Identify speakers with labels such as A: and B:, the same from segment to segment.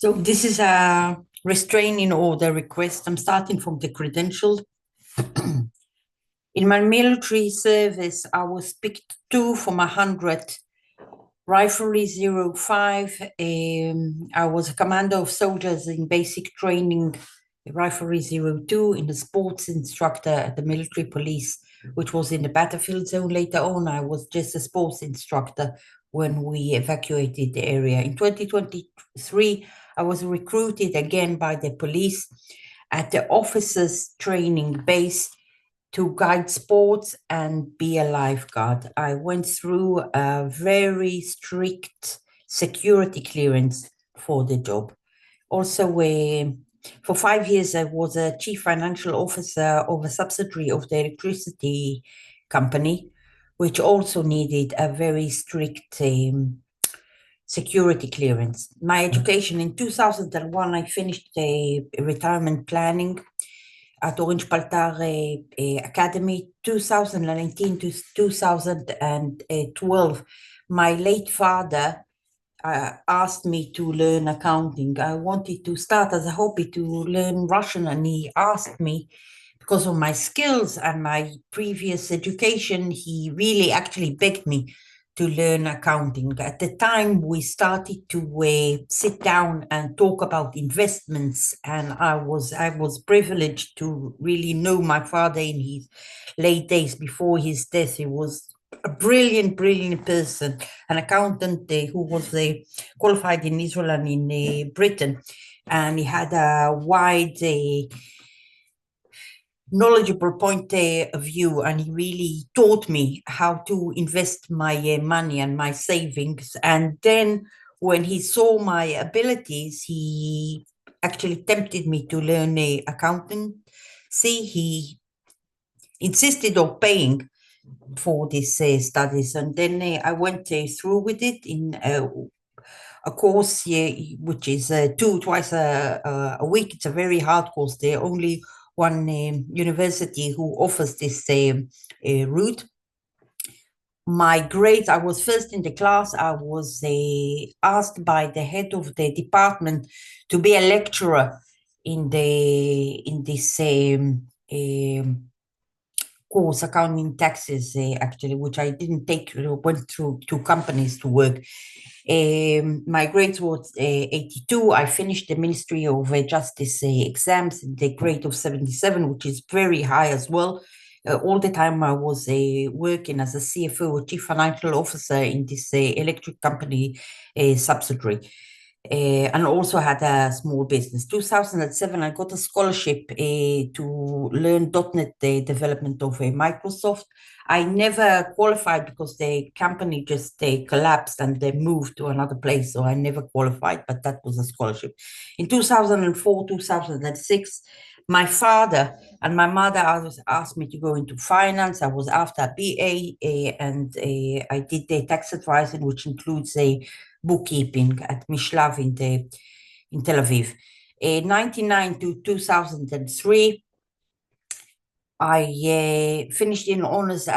A: So this is a restraining order request. I'm starting from the credentials. In my military service, I was picked 2 from 100, Riflery 05. I was a commander of soldiers in basic training, Riflery 02, in the sports instructor at the military police, which was in the battlefield zone. Later on, I was just a sports instructor when we evacuated the area. In 2023, I was recruited again by the police at the officers training base to guide sports and be a lifeguard. I went through a very strict security clearance for the job. Also, for 5 years, I was a chief financial officer of a subsidiary of the electricity company, which also needed a very strict security clearance. My education in 2001, I finished retirement planning at Orange Paltar Academy. 2019 to 2012, my late father asked me to learn accounting. I wanted to start as a hobby to learn Russian, and he asked me, because of my skills and my previous education, he really actually begged me to learn accounting. At the time, we started to sit down and talk about investments, and I was privileged to really know my father in his late days before his death. He was a brilliant person, an accountant who was qualified in Israel and in Britain, and he had a wide knowledgeable point of view, and he really taught me how to invest my money and my savings. And then when he saw my abilities, he actually tempted me to learn accountancy. He insisted on paying for these studies, and then I went through with it in a course which is twice a week. It's a very hard course. There are only one university who offers this route. My grades, I was first in the class. I was asked by the head of the department to be a lecturer in this course, accounting taxes, actually, which I didn't take. Went through 2 companies to work. My grades was 82. I finished the Ministry of Justice exams in the grade of 77, which is very high as well. All the time I was working as a CFO, or Chief Financial Officer, in this electric company subsidiary. And also had a small business. 2007, I got a scholarship to learn .NET development of Microsoft. I never qualified because the company just collapsed and they moved to another place, so I never qualified, but that was a scholarship. In 2004, 2006, my father and my mother asked me to go into finance. I was after a BA, and I did the tax advising, which includes a bookkeeping at Mishlav in Tel Aviv. 1999 to 2003, I finished in honors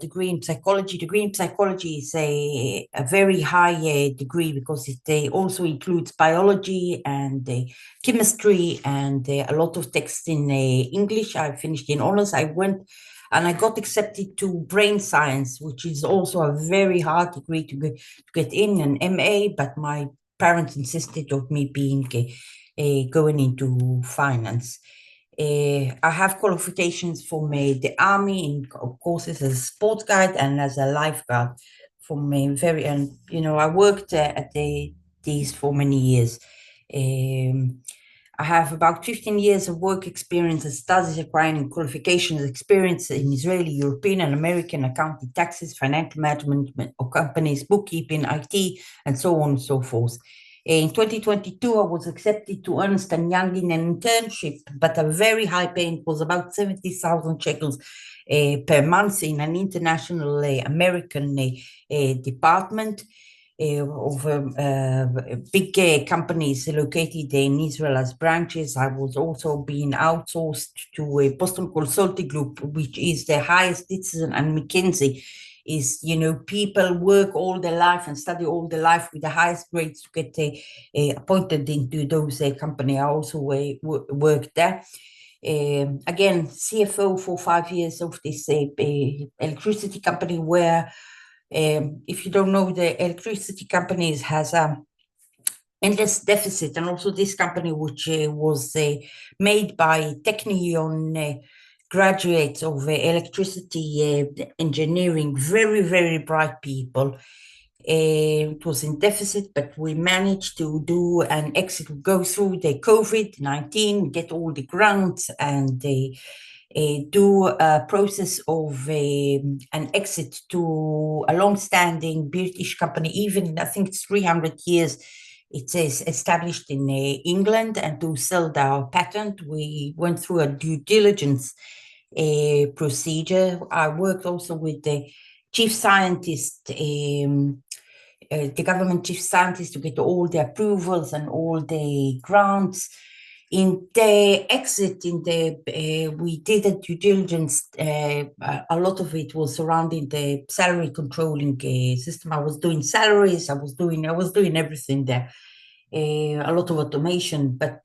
A: degree in psychology. Degree in psychology is a very high degree because it also includes biology and chemistry and a lot of text in English. I finished in honors. I went and I got accepted to brain science, which is also a very hard degree to get in, an MA, but my parents insisted of me being going into finance. I have qualifications from the army in courses as a sports guide and as a lifeguard from I worked at these for many years. I have about 15 years of work experience as studies requiring qualifications experience in Israeli, European, and American accounting, taxes, financial management of companies, bookkeeping, IT, and so on and so forth. In 2022, I was accepted to Ernst & Young in an internship, but a very high pay. It was about 70,000 shekels per month in an international American department of big companies located in Israel as branches. I was also being outsourced to a Boston Consulting Group, which is the highest citizen, and McKinsey is, people work all their life and study all their life with the highest grades to get appointed into those company. I also worked there. Again, CFO for 5 years of this electricity company where, if you don't know, the electricity companies has a endless deficit, and also this company, which was made by Technion graduates of electricity engineering, very, very bright people. It was in deficit, but we managed to do an exit, go through the COVID-19, get all the grants, and do a process of an exit to a long-standing British company. Even I think it's 300 years. It is established in England, and to sell our patent, we went through a due diligence procedure. I worked also with the chief scientist, the government chief scientist, to get all the approvals and all the grants. In the exit, we did a due diligence. A lot of it was surrounding the salary controlling system. I was doing salaries. I was doing everything there. A lot of automation, but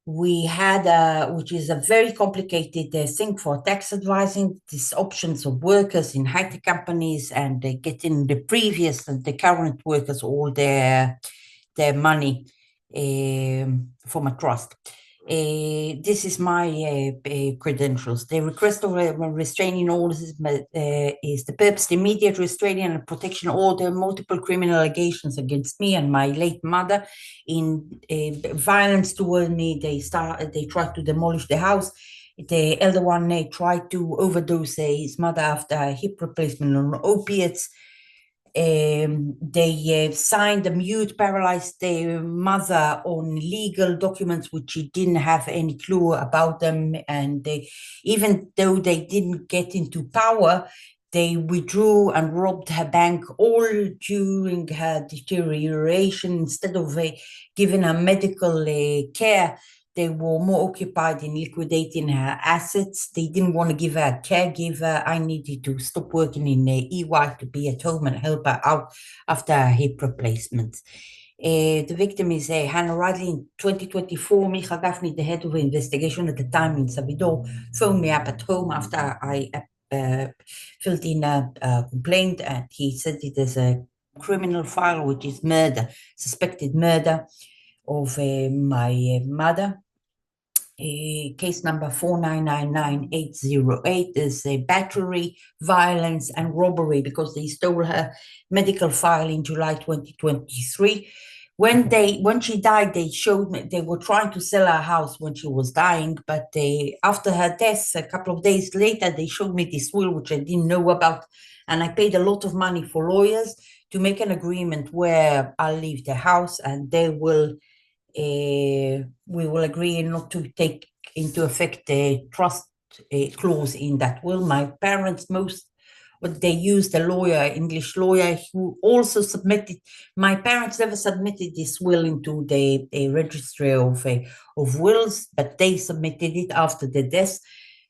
A: we had, which is a very complicated thing for tax advising, these options of workers in high-tech companies, and getting the previous and the current workers all their money from a trust. This is my credentials. The request of a restraining order is the purpose, the immediate restraining and protection order, multiple criminal allegations against me and my late mother in violence toward me. They tried to demolish the house. The elder one tried to overdose his mother after a hip replacement on opiates. They signed a mute, paralyzed their mother on legal documents which she didn't have any clue about them, and even though they didn't get into power, they withdrew and robbed her bank all during her deterioration. Instead of giving her medical care, they were more occupied in liquidating her assets. They didn't want to give her a caregiver. I needed to stop working in EY to be at home and help her out after her hip replacement. The victim is Hannah Ridley. In 2024, Michael Gaffney, the head of investigation at the time in Savidor, phoned me up at home after I filled in a complaint, and he said it is a criminal file, which is murder, suspected murder of my mother. Case number 4999808 is a battery, violence, and robbery, because they stole her medical file in July 2023. When she died, they showed me they were trying to sell her house when she was dying, but after her death, a couple of days later, they showed me this will, which I didn't know about, and I paid a lot of money for lawyers to make an agreement where I'll leave the house, and they will we will agree not to take into effect the trust clause in that will. My parents they used a lawyer, English lawyer, who also submitted. My parents never submitted this will into the registry of wills, but they submitted it after the death.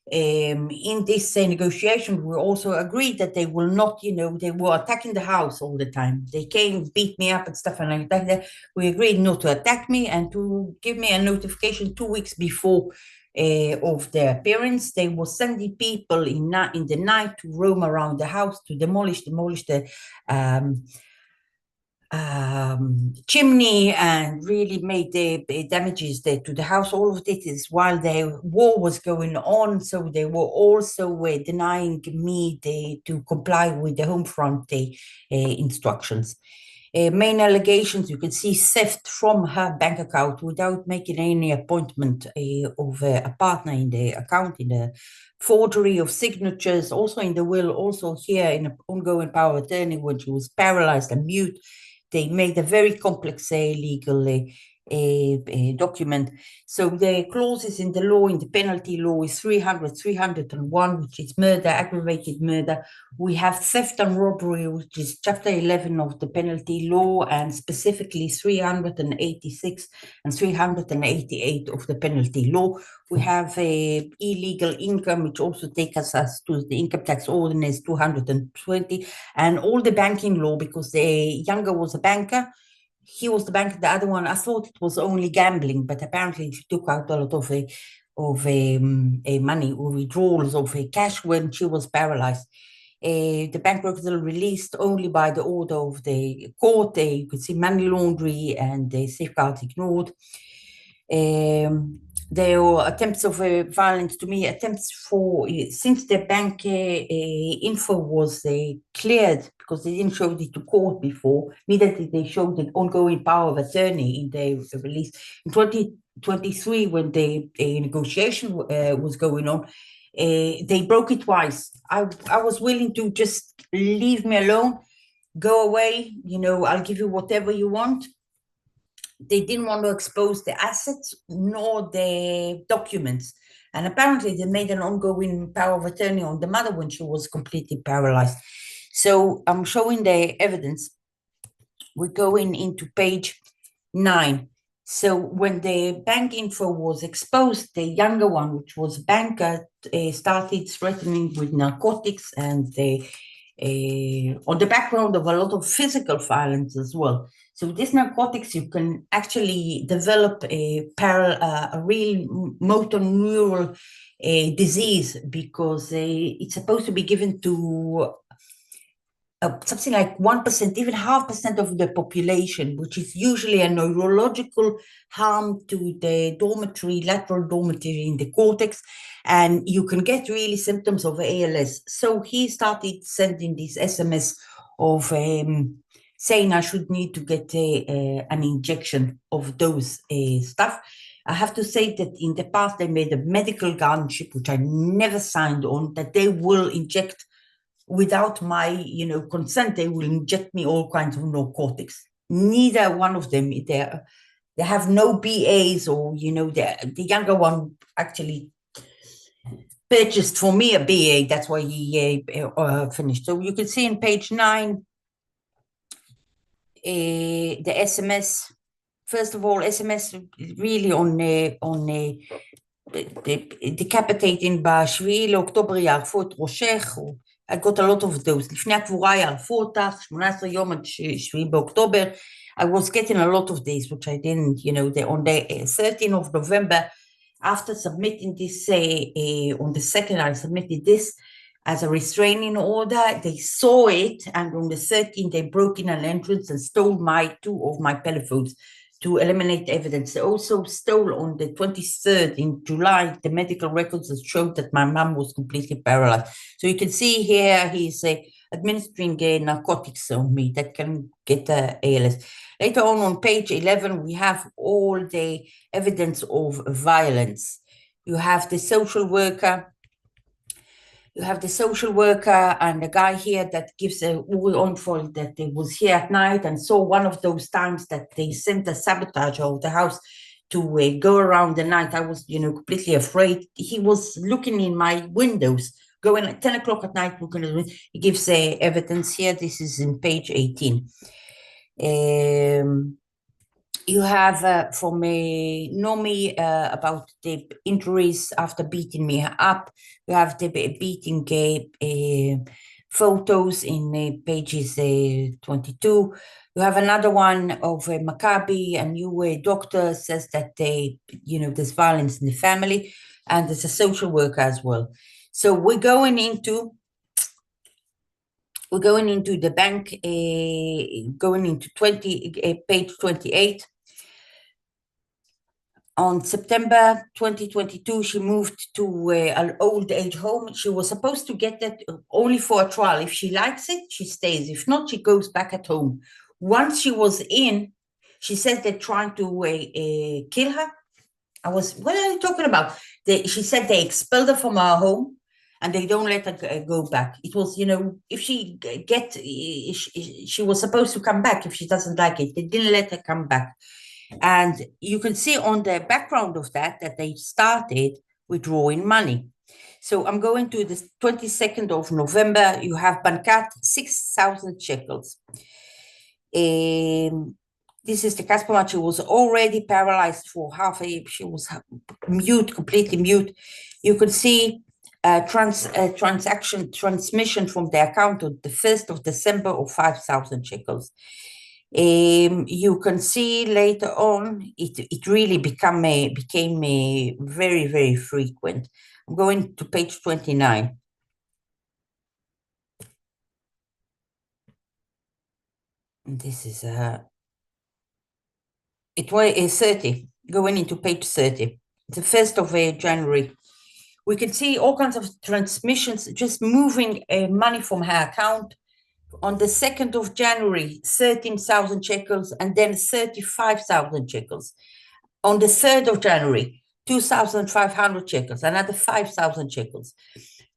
A: In this negotiation, we also agreed that they will not, they were attacking the house all the time. They came, beat me up and stuff like that. We agreed not to attack me and to give me a notification 2 weeks before of their appearance. They were sending people in the night to roam around the house, to demolish the chimney, and really made the damages to the house. All of this is while the war was going on, so they were also denying me to comply with the home front instructions. Main allegations, you can see theft from her bank account without making any appointment of a partner in the account, in the forgery of signatures, also in the will, also here in an ongoing power of attorney when she was paralyzed and mute. They made a very complex legal document. So the clauses in the law, in the penalty law, is 300, 301, which is murder, aggravated murder. We have theft and robbery, which is chapter 11 of the penalty law, and specifically 386 and 388 of the penalty law. We have illegal income, which also takes us to the income tax ordinance 220, and all the banking law, because the younger was a banker. He was the banker, the other one, I thought it was only gambling, but apparently she took out a lot of money or withdrawals of cash when she was paralyzed. The bank records are released only by the order of the court. You could see money laundering and the safeguards ignored. There were attempts of violence to me, attempts for, since the bank info was cleared, because they didn't show it to court before, neither did they show the ongoing power of attorney in the release. In 2023, when the negotiation was going on, they broke it twice. I was willing to just leave me alone, go away, I'll give you whatever you want. They didn't want to expose the assets nor the documents. And apparently they made an ongoing power of attorney on the mother when she was completely paralyzed. So I'm showing the evidence. We're going into page 9. So when the bank info was exposed, the younger one, which was a banker, started threatening with narcotics and on the background of a lot of physical violence as well. So these narcotics, you can actually develop a real motor neural disease, because it's supposed to be given to something like 1%, even 0.5% of the population, which is usually a neurological harm to the lateral dormitory in the cortex, and you can get really symptoms of ALS. So he started sending this SMS of saying I should need to get an injection of those stuff. I have to say that in the past they made a medical guardianship, which I never signed on, that they will inject without my consent. They will inject me all kinds of narcotics. Neither one of them, they have no BAs, or the younger one actually purchased for me a BA. That's why he finished. So you can see in page 9 the SMS. First of all, SMS really on decapitating ב7 לאוקטובר יערפו את ראשך, I got a lot of those. לפני הקבורה יערפו אותך, 18 יום עד 7 באוקטובר. I was getting a lot of these, which I didn't, on the 13th of November, after submitting this, on the 2nd, I submitted this as a restraining order. They saw it, and on the 13th, they broke in an entrance and stole 2 of my telephones to eliminate evidence. They also stole on the 23rd in July the medical records that showed that my mom was completely paralyzed. So you can see here he's administering narcotics on me that can get ALS. Later on page 11, we have all the evidence of violence. You have the social worker. You have the social worker and the guy here that gives a on-fall that they was here at night and saw one of those times that they sent a sabotage of the house to go around the night. I was, completely afraid. He was looking in my windows, going at 10 o'clock at night. He gives evidence here. This is in page 18. You have from Nomi about the injuries after beating me up. You have the beating photos in pages 22. You have another one of Maccabi, a new doctor says that there's violence in the family, and there's a social worker as well. So we're going into the bank, going into page 28. On September 2022, she moved to an old age home. She was supposed to get that only for a trial. If she likes it, she stays. If not, she goes back at home. Once she was in, she said they're trying to kill her. What are you talking about? She said they expelled her from her home and they don't let her go back. It was, if she she was supposed to come back if she doesn't like it. They didn't let her come back. And you can see on the background of that they started withdrawing money. So I'm going to the 22nd of November. You have Bankat, 6,000 shekels. This is the customer. She was already paralyzed for half a, she was mute, completely mute. You can see transaction transmission from the account on the 1st of December of 5,000 shekels. You can see later on, it really became very, very frequent. I'm going to page 29. This is it was 30, going into page 30, the 1st of January. We can see all kinds of transmissions, just moving money from her account. On the 2nd of January, 13,000 shekels, and then 35,000 shekels. On the 3rd of January, 2,500 shekels, another 5,000 shekels.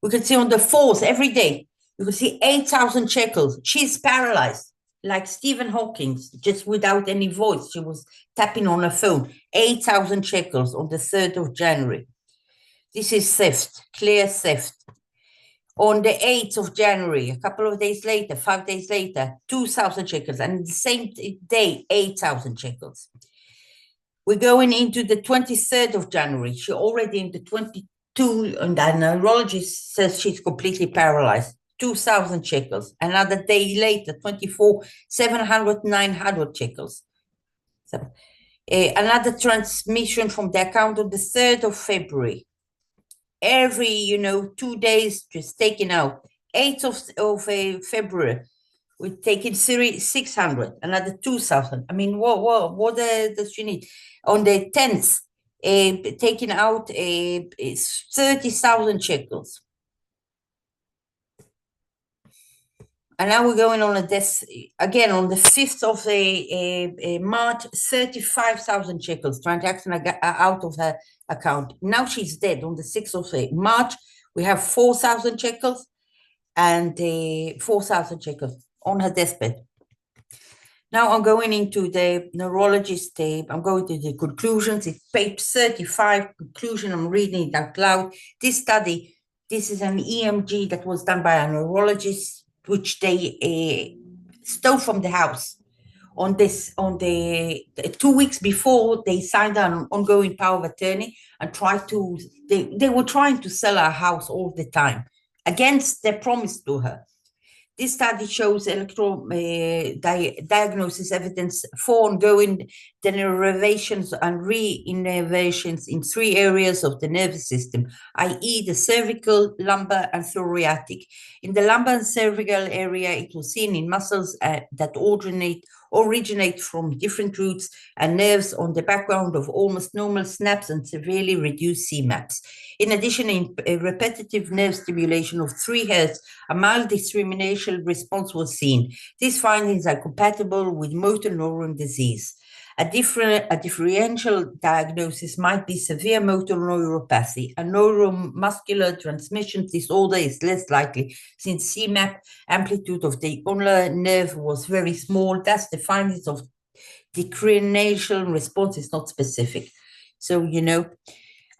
A: We can see on the 4th, every day, you can see 8,000 shekels. She's paralyzed, like Stephen Hawking, just without any voice. She was tapping on her phone. 8,000 shekels on the 3rd of January. This is theft, clear theft. On the 8th of January, a couple of days later, 5 days later, 2,000 shekels. And the same day, 8,000 shekels. We're going into the 23rd of January. She already in the 22, and the neurologist says she's completely paralyzed. 2,000 shekels. Another day later, 24, 700, 900 shekels. So, another transmission from the account on the 3rd of February. Every, 2 days, just taken out. 8th of February, we're taking 600, another 2,000. I mean, what does she need? On the 10th, taking out 30,000 shekels. And now we're going on a death, again, on the 5th of March, 35,000 shekels, transaction out of her account. Now she's dead. On the 6th of March, we have 4,000 shekels and 4,000 shekels on her deathbed. Now I'm going into the neurologist tape. I'm going to the conclusions. It's page 35, conclusion. I'm reading it out loud. This study, this is an EMG that was done by a neurologist, which they stole from the house. On the 2 weeks before, they signed an ongoing power of attorney and they were trying to sell our house all the time against their promise to her. This study shows diagnosis evidence for ongoing denervations and re-innervations in 3 areas of the nervous system, i.e. the cervical, lumbar, and thoracic. In the lumbar and cervical area, it was seen in muscles that originate from different roots and nerves on the background of almost normal snaps and severely reduced CMAPs. In addition, in repetitive nerve stimulation of 3 Hz, a mild discrimination response was seen. These findings are compatible with motor neuron disease. A differential diagnosis might be severe motor neuropathy. A neuromuscular transmission disorder is less likely since CMAP amplitude of the ulnar nerve was very small. Thus, the findings of declination response is not specific. So,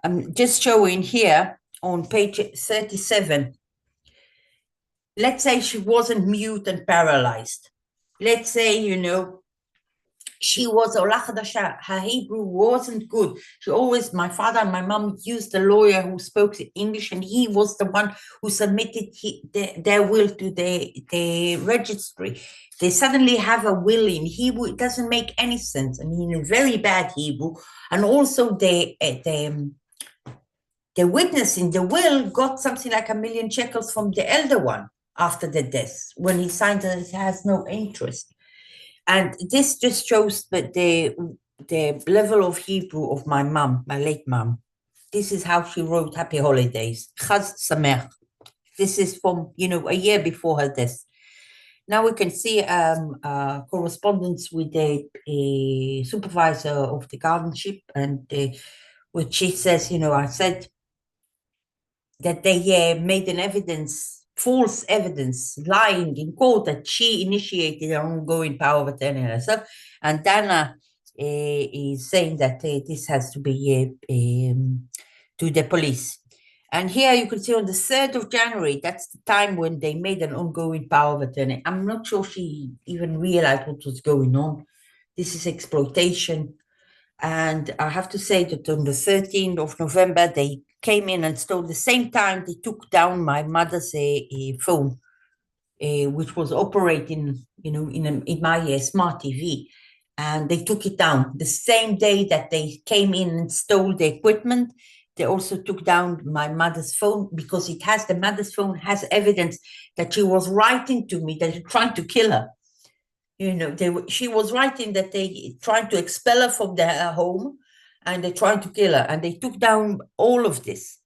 A: I'm just showing here on page 37. Let's say she wasn't mute and paralyzed. Let's say, she was Ola Chadasha. Her Hebrew wasn't good. My father and my mom used a lawyer who spoke English, and he was the one who submitted their will to the registry. They suddenly have a will in Hebrew. It doesn't make any sense. I mean, in very bad Hebrew. And also the witness in the will got something like 1 million shekels from the elder one after the death, when he signed that it has no interest. And this just shows that the level of Hebrew of my mom, my late mom. This is how she wrote Happy Holidays. Chaz Sameach. This is from, a year before her death. Now we can see correspondence with the supervisor of the guardianship, and which she says, I said that they made false evidence, lying in court, that she initiated an ongoing power of attorney herself. And Dana is saying that this has to be to the police. And here you can see on the 3rd of January, that's the time when they made an ongoing power of attorney. I'm not sure she even realized what was going on. This is exploitation. And I have to say that on the 13th of November, they came in and stole, the same time they took down my mother's phone, which was operating, in my smart TV. And they took it down. The same day that they came in and stole the equipment, they also took down my mother's phone because the mother's phone has evidence that she was writing to me, that they're trying to kill her. She was writing that they tried to expel her from their home and they tried to kill her, and they took down all of this.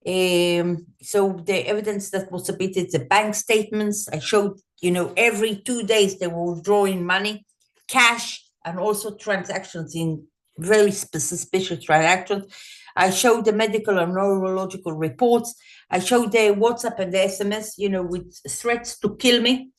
A: So the evidence that was submitted, the bank statements, I showed, every 2 days they were withdrawing money, cash, and also transactions in very suspicious transactions. I showed the medical and neurological reports. I showed the WhatsApp and the SMS, with threats to kill me.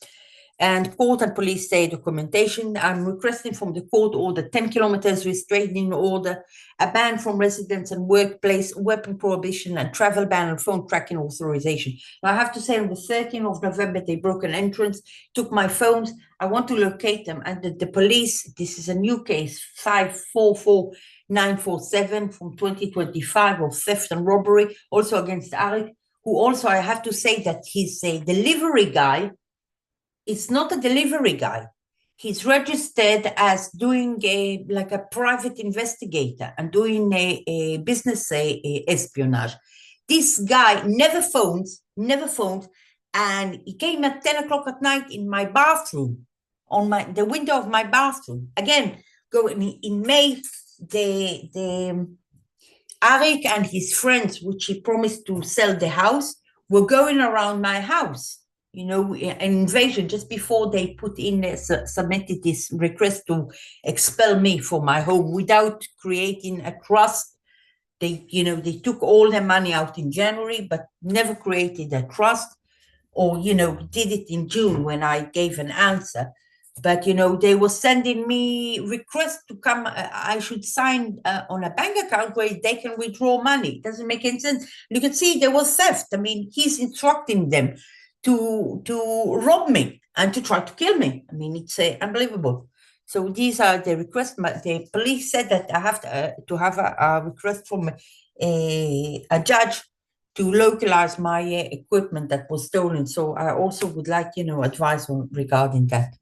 A: And court and police say documentation. I'm requesting from the court order 10 kilometers restraining order, a ban from residence and workplace, weapon prohibition, and travel ban and phone tracking authorization. Now, I have to say, on the 13th of November, they broke an entrance, took my phones. I want to locate them. And the police, this is a new case, 544947 from 2025 of theft and robbery, also against Arik, who also, I have to say that he's a delivery guy. It's not a delivery guy. He's registered as doing like a private investigator and doing a business espionage. This guy never phones, and he came at 10 o'clock at night in my bathroom, on the window of my bathroom. Again, in May, the Arik and his friends, which he promised to sell the house, were going around my house. An invasion just before they submitted this request to expel me from my home without creating a trust. They took all their money out in January, but never created a trust, or, did it in June when I gave an answer. But, they were sending me requests to come, I should sign on a bank account where they can withdraw money. It doesn't make any sense. You can see there was theft. I mean, he's instructing them to rob me and to try to kill me. I mean, it's unbelievable. So these are the requests. The police said that I have to have a request from a judge to localize my equipment that was stolen. So I also would like, advice regarding that.